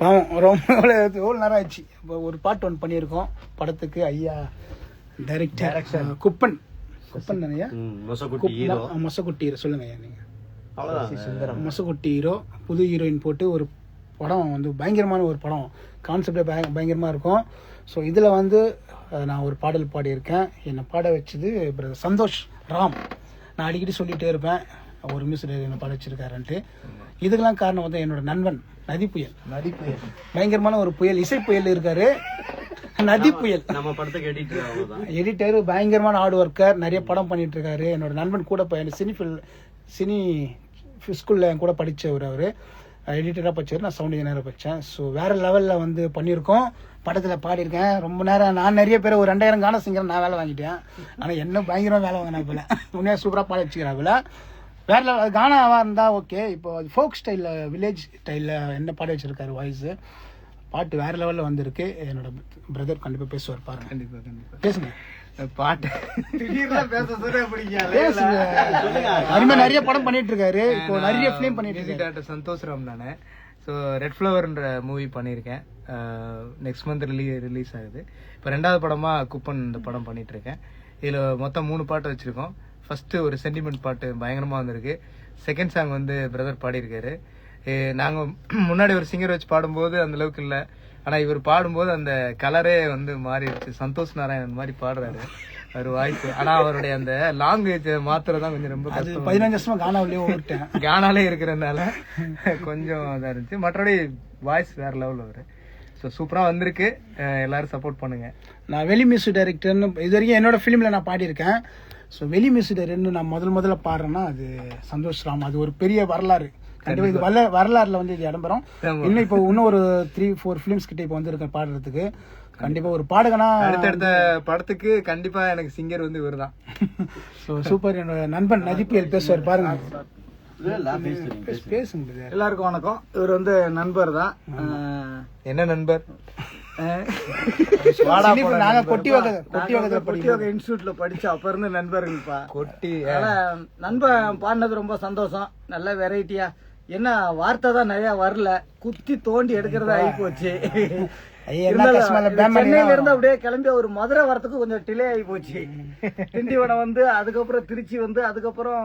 பாவம் ரொம்ப எவ்வளோ நேரம் ஆச்சு. இப்போ ஒரு பாட்டு ஒன்று பண்ணியிருக்கோம் படத்துக்கு. ஐயா டைரக்டர் குப்பன் தானேயா? மொசக்குட்டி ஹீரோ சொல்லுங்க ஐயா நீங்கள். மொசக்குட்டி ஹீரோ புது ஹீரோயின் போட்டு ஒரு படம் வந்து பயங்கரமான ஒரு படம். கான்செப்டே பயங்கரமாக இருக்கும். ஸோ இதில் வந்து நான் ஒரு பாடல் பாடியிருக்கேன். என்னை பாட வச்சது பிரதர் சந்தோஷ் ராம். நான் அடிக்கடி சொல்லிகிட்டே இருப்பேன் ஒரு மியூசிக் என்னை பாட வச்சிருக்காருன்ட்டு. இதுக்கெல்லாம் காரணம் வந்து என்னோட நண்பன் நதி புயல். பயங்கரமான ஒரு புயல், இசை புயல் இருக்காரு நதி புயல். நம்ம படத்துக்கு எடிட்டர், பயங்கரமான ஹார்ட் ஒர்க்கர், நிறைய படம் பண்ணிட்டு இருக்காரு. என்னோட நண்பன் கூட சினி ஸ்கூல்ல என் கூட படித்தவர். அவர் எடிட்டராக படிச்சார், நான் சவுண்ட் இன்ஜினியராக படித்தேன். ஸோ வேறு லெவலில் வந்து பண்ணியிருக்கோம். படத்தில் பாடியிருக்கேன். ரொம்ப நேரம் நான் நிறைய பேர் ஒரு 2000 கானம் சிங்கர் நான் வேலை வாங்கிட்டேன். ஆனால் என்ன பயங்கரமாக வேலை வாங்கினேன். போல உண்மையாக சூப்பராக பாட வச்சுக்கிறாப்புல. வேறு லெவல் கானாவாக இருந்தால் ஓகே. இப்போ ஃபோக் ஸ்டைலில், வில்லேஜ் ஸ்டைலில் என்ன பாட வச்சுருக்காரு வாய்ஸு. பாட்டு வேறு லெவலில் வந்திருக்கு. என்னோட பிரதர் கண்டிப்பாக பேசுவார், பாருங்க. கண்டிப்பாக பேசுங்க. பாட்டு அருமையாக நிறைய படம் பண்ணிட்டு இருக்காரு. இப்போ நிறைய ஃபிலிம் பண்ணிட்டு இருக்காரு. சந்தோஷ் ராம் தானே. ஸோ ரெட் ஃப்ளவர்ன்ற மூவி பண்ணியிருக்கேன். நெக்ஸ்ட் மந்த் ரிலீஸ் ஆகுது. இப்போ 2வது படமாக குப்பன் இந்த படம் பண்ணிட்டு இருக்கேன். இதில் மொத்தம் 3 பாட்டு வச்சுருக்கோம். ஃபர்ஸ்ட் ஒரு சென்டிமெண்ட் பாட்டு பயங்கரமாக வந்திருக்கு. செகண்ட் சாங் வந்து பிரதர் பாடியிருக்காரு. நாங்கள் முன்னாடி ஒரு சிங்கர் வச்சு பாடும்போது அந்த அளவுக்கு இல்லை. ஆனால் இவர் பாடும்போது அந்த கலரே வந்து மாறிடுச்சு. சந்தோஷ் நாராயணன் மாதிரி பாடுறாரு அவர் வாய்ஸ். ஆனால் அவருடைய அந்த லாங்குவேஜ் மாத்திரதான் கொஞ்சம் ரொம்ப கஷ்டம். 15 வருஷமா கானாவிலேயே கானாலே இருக்கிறதுனால கொஞ்சம் இதாக இருந்துச்சு. மற்றபடி வாய்ஸ் வேற லெவலில் வரும். ஸோ சூப்பராக வந்திருக்கு. எல்லாரும் சப்போர்ட் பண்ணுங்க. நான் வெளி மியூசிக் டைரக்டர்னு இது வரைக்கும் என்னோட ஃபிலிமில் நான் பாடியிருக்கேன். ஸோ வெளி மியூசிக் டைரக்டர்னு நான் முதல்ல பாடுறேன்னா அது சந்தோஷ் ராம். அது ஒரு பெரிய வரலாறு. கண்டிப்பாக இது வரலாறுல வந்து இது இடம்பெறும். இன்னும் இப்போ இன்னும் ஒரு 3-4 ஃபிலிம்ஸ் கிட்ட இப்போ வந்து பாடுறதுக்கு. கண்டிப்பா ஒரு பாடகனா அடுத்தடுத்த படத்துக்கு கண்டிப்பா எனக்கு சிங்கர் வந்து இவர் தான். So super. என்னோட நண்பன் நதிப்புயல் பேசுவார், பாருங்க. பேசுங்க. எல்லாருக்கும் வணக்கம். இவர் வந்து நண்பர் தான். என்ன நண்பர்? நாங்க கொட்டி வகை இன்ஸ்டியூட்ல படிச்ச அப்ப இருந்து நண்பர்கள்ப்பா. கொட்டி நண்பன் பாடினது ரொம்ப சந்தோஷம். நல்ல வெரைட்டியா. என்ன வார்த்தை தான் நிறைய வரல, குத்தி தோண்டி எடுக்கிறதா ஆகி போச்சு. சென்னையில இருந்து அப்படியே கிளம்பி ஒரு மதுரை வரத்துக்கு கொஞ்சம் டிலே ஆகி போச்சு. திண்டிவனம் வந்து அதுக்கப்புறம் திருச்சி வந்து அதுக்கப்புறம்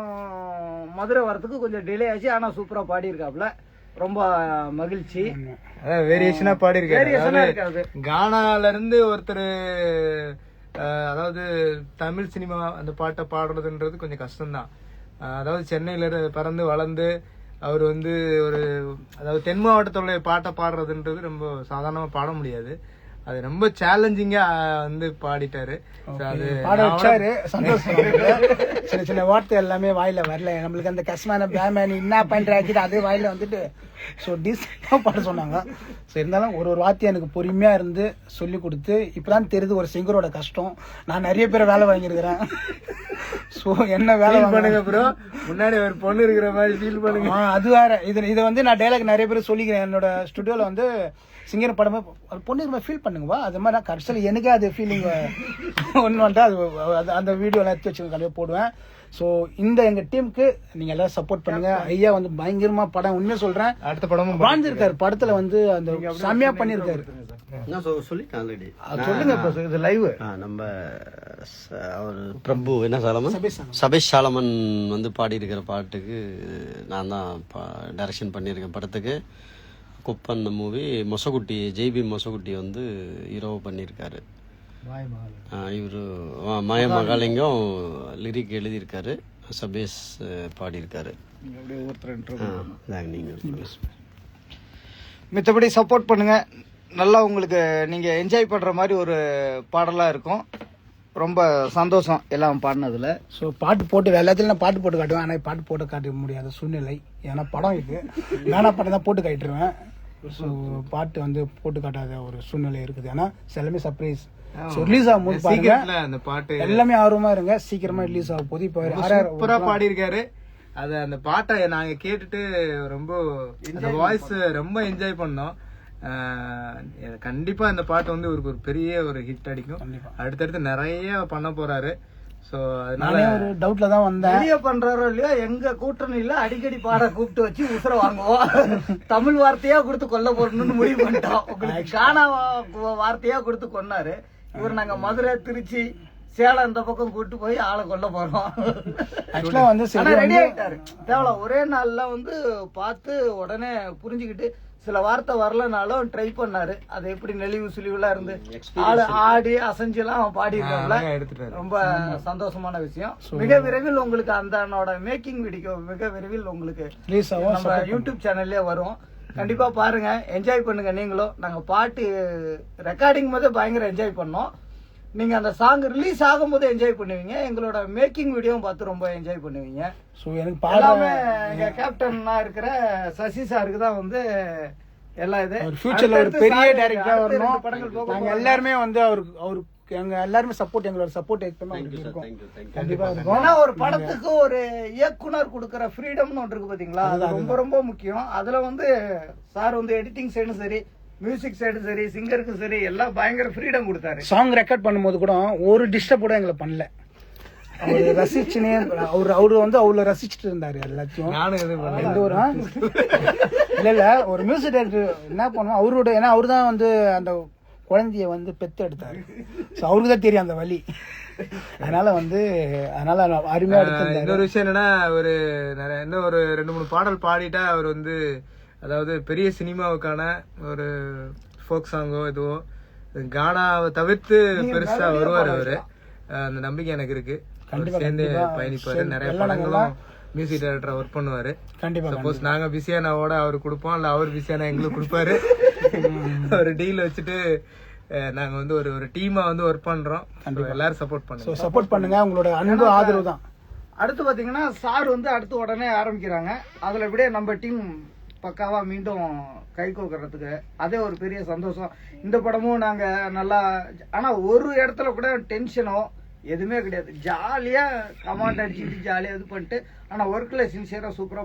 மதுரை வரத்துக்கு கொஞ்சம் டிலே ஆச்சு. ஆனா சூப்பரா பாடி இருக்காப்ல. ரொம்ப மகிழ்ச்சி. வேரியேஷனா பாடி இருக்காரு. கானால இருந்து ஒருத்தர், அதாவது தமிழ் சினிமா அந்த பாட்டை பாடுறதுன்றது கொஞ்சம் கஷ்டம்தான். அதாவது சென்னையில பிறந்து வளர்ந்து அவர் வந்து ஒரு, அதாவது தென் மாவட்டத்தோட பாட்டை பாடுறதுன்றது ரொம்ப சாதாரணமா பாட முடியாது. அது ரொம்ப சேலஞ்சிங்கா வந்து பாடிட்டாரு. பாட வச்சாரு. சந்தோஷம். சின்ன சின்ன வார்த்தை எல்லாமே வாயில வரல. நம்மளுக்கு அந்த கஷ்டமான பேமேன் என்ன பண்றாச்சு அது வாயில வந்துட்டு ஸோ டீசெண்டாக பாட சொன்னாங்க. ஸோ இருந்தாலும் ஒரு வார்த்தையை எனக்கு பொறுமையா இருந்து சொல்லி கொடுத்து இப்பதான் தெரியுது ஒரு சிங்கரோட கஷ்டம். நான் நிறைய பேர் வேலை வாங்கியிருக்கிறேன். ஸோ என்ன வேலை பண்ணுங்க ப்ரோ, முன்னாடி ஒரு பொண்ணு இருக்கிற மாதிரி ஃபீல் பண்ணுங்க. அது வேற. இதை வந்து நான் டைலாக் நிறைய பேர் சொல்லிக்கிறேன். என்னோட ஸ்டுடியோல வந்து சிங்கர் படமே பொண்ணு ஃபீல் பண்ணுங்கப்பா. அது மாதிரி நான் கடைசியில் எனக்கே அது ஃபீலிங் ஒன்று வந்துட்டு அது அந்த வீடியோலாம் எடுத்து வச்சு கண்டிப்பாக போடுவேன். ஸோ இந்த எங்கள் டீமுக்கு நீங்கள் எல்லாரும் சப்போர்ட் பண்ணுங்க. ஐயா வந்து பயங்கரமா படம், உண்மையாக சொல்கிறேன், அடுத்த படமும் வாழ்ந்திருக்காரு. படத்தில் வந்து அந்த செம்மையாக பண்ணியிருக்காரு. சொல்லுங்க, இது லைவ். நம்ம அவர் பிரபு என்ன சபேஷ் சாலமன் வந்து பாடி இருக்கிற பாட்டுக்கு நான் தான் டைரக்ஷன் பண்ணியிருக்கேன். படத்துக்கு குப்பன் மூவி. மொசகுட்டி, ஜெய்பி மொசகுட்டி வந்து ஹீரோ பண்ணியிருக்காரு. இவரு மாய மகாலிங்கம் லிரிக் எழுதியிருக்காரு. சபேஷ் பாடியிருக்காரு. மித்தபடி சப்போர்ட் பண்ணுங்க. நல்லா உங்களுக்கு நீங்க என்ஜாய் பண்ற மாதிரி ஒரு பாடலா இருக்கும். ரொம்ப சந்தோஷம் எல்லாம் பாடினதுல. ஸோ பாட்டு போட்டு எல்லாத்துலையும் நான் பாட்டு போட்டு காட்டுவேன். ஆனால் பாட்டு போட்டு காட்ட முடியாத சூழ்நிலை. ஏன்னா படம் இது நானா பாட்டு தான் போட்டு காட்டிடுவேன். ஸோ பாட்டு வந்து போட்டு காட்டாத ஒரு சூழ்நிலை இருக்குது. ஏன்னா எல்லாமே சர்ப்ரைஸ். ரிலீஸ் ஆகும் போது பாருங்க, அந்த பாட்டு எல்லாமே ஆர்வமா இருங்க. சீக்கிரமா ரிலீஸ் ஆகும் போது. இப்போ சூப்பரா பாடி இருக்காரு. அது அந்த பாட்டை நாங்க கேட்டுட்டு ரொம்ப வாய்ஸ் ரொம்ப என்ஜாய் பண்ணோம். கண்டிப்பா இந்த பாட்டு வந்து ஒரு பெரிய ஒரு ஹிட் அடிக்கும். அடுத்தடுத்து நிறைய பண்ண போறாரு. ஸோ அதனால நானே ஒரு டவுட்ல தான் வந்தேன். வெளிய பண்றாரோ இல்லையோ எங்க கூட்டணியில அடிக்கடி பாட கூப்பிட்டு வச்சு உசுர வாங்குவோம். தமிழ் வார்த்தையா கொடுத்து கொல்ல போறணும்னு முடிவு பண்ணிட்டோம். உங்களுக்கு காணா வார்த்தையா கொடுத்து கொன்னாரு இவர். நாங்க மதுரை, திருச்சி, சேலம் இந்த பக்கம் கூட்டு போய் ஆளை கொல்ல போறோம். ஆக்சுவலா வந்து சரி ரெடி ஆயிட்டாரு. தேவல ஒரே நாள்ல வந்து பார்த்து உடனே புரிஞ்சுக்கிட்டு சில வார்த்தை வரலனாலும் ட்ரை பண்ணாரு. அது எப்படி நெளிவு சுழிவுலாம் இருந்து ஆளு ஆடி அசைஞ்செல்லாம் பாடிருக்காங்கள, எடுத்துட்டாரு. ரொம்ப சந்தோஷமான விஷயம். மிக விரைவில் உங்களுக்கு அந்த மேக்கிங் வீடியோ மிக விரைவில் உங்களுக்கு ப்ளீஸ் நம்ம யூடியூப் சேனல்லே வரும். கண்டிப்பா பாருங்க, என்ஜாய் பண்ணுங்க. நீங்களும் நாங்க பாட்டு ரெக்கார்டிங் போது பயங்கர என்ஜாய் பண்ணோம். நீங்க அந்த சாங் ரிலீஸ் ஆகும்போது என்ஜாய் பண்ணுவீங்க. எங்களோட மேக்கிங் வீடியோவும் பார்த்து ரொம்ப என்ஜாய் பண்ணுவீங்க. ஸோ எனக்கு எல்லாமே எங்க கேப்டனா இருக்கிற சசி சாருக்கு தான் வந்து எல்லா இது ஃபியூச்சர்ல ஒரு பெரிய டைரக்டரா வரணும். படங்கள் போக நாங்க எல்லாருமே வந்து அவருக்கு எங்க எல்லாருமே சப்போர்ட், எங்களோட சப்போர்ட் எப்பவுமே அவருக்கு இருக்கும். கண்டிப்பா இருக்கும். ஏன்னா ஒரு படத்துக்கு ஒரு இயக்குனர் கொடுக்கற ஃப்ரீடம்னு ஒன்று இருக்கு பாத்தீங்களா, அது ரொம்ப ரொம்ப முக்கியம். அதுல வந்து சார் வந்து எடிட்டிங் சைடும் சரி, மியூசிக் சைடும் சரி, சிங்கருக்கும் சரி எல்லாம் பயங்கர ஃப்ரீடம் கொடுத்தாரு. சாங் ரெக்கார்ட் பண்ணும்போது கூட ஒரு டிஸ்டர்ப் கூட எங்களை பண்ணல. அவரு ரசிச்சுனே அவரு வந்து அவ்வளவு ரசிச்சுட்டு இருந்தாரு எல்லாத்தையும். நானும் எதுவும் எந்த ஒரு இல்ல ஒரு மியூசிக் டைரக்டர் என்ன பண்ணுவோம் அவரோட, ஏன்னா அவரு தான் வந்து அந்த குழந்தைய வந்து பெத்து எடுத்தாரு. ஸோ அவருக்கு தான் தெரியும் அந்த வலி. அதனால அருமையா எடுத்து. இன்னொரு விஷயம் என்னன்னா, ஒரு இன்னும் ஒரு 2-3 பாடல் பாடிட்டா அவர் வந்து, அதாவது பெரிய சினிமாவுக்கான ஒரு ஃபோக் சாங்கோ இதுவோ கானாவை தவிர்த்து பெருசா வருவார் அவரு. அந்த நம்பிக்கை எனக்கு இருக்கு. சேர்ந்து பயணிப்பாரு. நிறைய படங்களும் மியூசிக் டைரக்டரா ஒர்க் பண்ணுவாரு. கண்டிப்பா. சப்போஸ் நாங்க பிஸியானாவோட அவரு கொடுப்போம், இல்ல அவர் பிஸியானா எங்களுக்கு கொடுப்பாரு. ஒரு டீல் வச்சுட்டு நாங்க வந்து ஒரு டீமா வந்து ஒர்க் பண்றோம். எல்லாரும் சப்போர்ட் பண்ணுங்க. சப்போர்ட் பண்ணுங்க. உங்களோட அன்பு ஆதரவு தான். அடுத்து பாத்தீங்கன்னா சார் வந்து அடுத்து உடனே ஆரம்பிக்கிறாங்க. அதுல விட நம்ம டீம் பக்காவா மீண்டும் கை கோக்கிறதுக்கு அதே ஒரு பெரிய சந்தோஷம். இந்த படமும் நாங்க நல்லா, ஆனா ஒரு இடத்துல கூட டென்ஷனோ எதுவுமே கிடையாது. ஜாலியா கமாண்ட் அடிச்சுட்டு ஜாலியா இது பண்ணிட்டு, ஆனா ஒர்க்ல சின்சியரா சூப்பரா